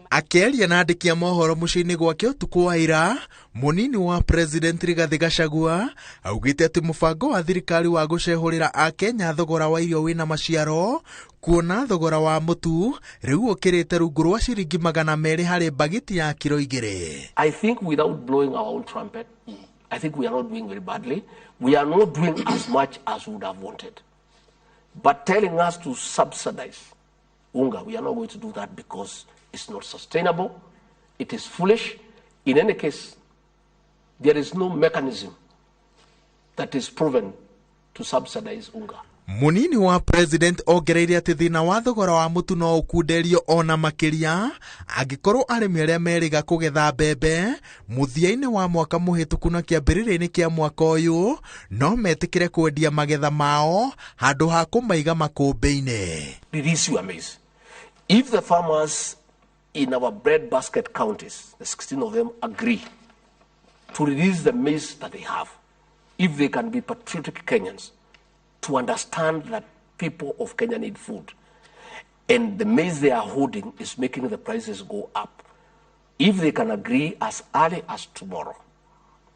Akĩaria na andĩki a mohoro mũciĩ-inĩ gwake ũtukũ wa ira, mũnini wa President Rigathi Gachagua augĩte atĩ mũbango wa thirikari wa gũcehũrĩra Akenya thogora wa irio wĩna maciaro, kuona thogora wa mũtu rĩu ũkĩrĩte rungu rwa ciringi 200 harĩ bagiti ya kiro 2. I think without blowing our own trumpet, I think we are not doing very badly. We are not doing as much as we would have wanted. But telling us to subsidize unga, we are not going to do that because it's not sustainable. It is foolish. In any case, there is no mechanism that is proven to subsidize unga. Munini wa President ongereire atĩ thĩna wa thogora wa mũtu no ũkunderio ona makĩria angĩkorwo arĩmi arĩa meriga kũgetha mbembe mũthia-inĩ wa mwaka mũhĩtũku na kĩambĩrĩria-inĩ kĩa mwaka ũyũ no metĩkĩre kwendia magetha mao handũ ha kũmaiga makũmbĩ-inĩ. Release your maize. If the farmers in our bread basket counties, the 16 of them, agree to release the maize that they have, if they can be patriotic Kenyans, to understand that people of Kenya need food, and the maize they are holding is making the prices go up. If they can agree as early as tomorrow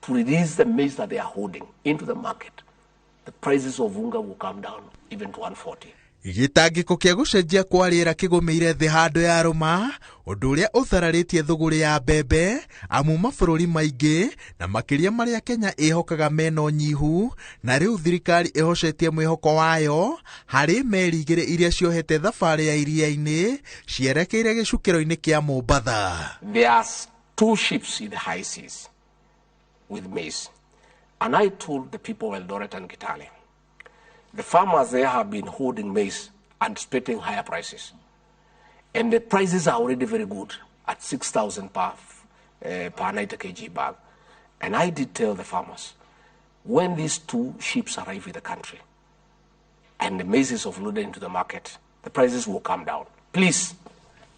to release the maize that they are holding into the market, the prices of unga will come down even to 140. Gĩtangĩko kĩa gũcenjia kwa rĩera kĩgũmĩire thĩ handũ ya rũma, ũndũ ũrĩa ũthararĩtie thũgũrĩ ya mbembe amu mabũrũri maingĩ na makĩria marĩa Kenya ĩhokaga mena ũnyihu, na rĩu thirikari ĩhocetie mwĩhoko wayo harĩ meri igĩrĩ iria ciohete thabarĩ ya iria-inĩ cierekeire gĩcukĩro-inĩ kĩa Mombasa. There are 2 ships in the high seas with maize, and I told the people of Eldoret and Kitale, the farmers there have been holding maize anticipating higher prices. And the prices are already very good at 6,000 per 90 kg bag. And I did tell the farmers, when these 2 ships arrive in the country and the maize is offloaded into the market, the prices will come down. Please,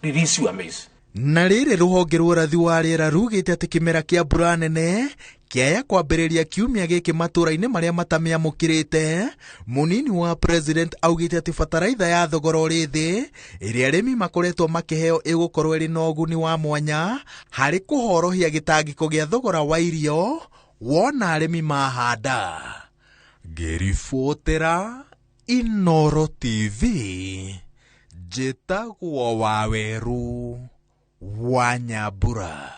release your maize. Na rĩrĩ rũhonge rwa ũrathi wa rĩera rugĩte atĩ kĩmera kĩa mbura nene kĩaya kwambĩrĩria kiumia gĩkĩ matũũra-inĩ marĩa matamĩamũkĩrĩte. Mũnini wa President augĩte atĩ bataraitha ya thogora ũrĩ thĩ ĩrĩa arĩmi makoretwo makĩheo ĩgũkorwo ĩrĩ na ũguni wa mwanya harĩ kũhorohia gĩtangĩko gĩa thogora wa irio wona arĩmi mahanda. Ngĩribotera Inooro TV, njĩtagwo Waweru wa Nyambura.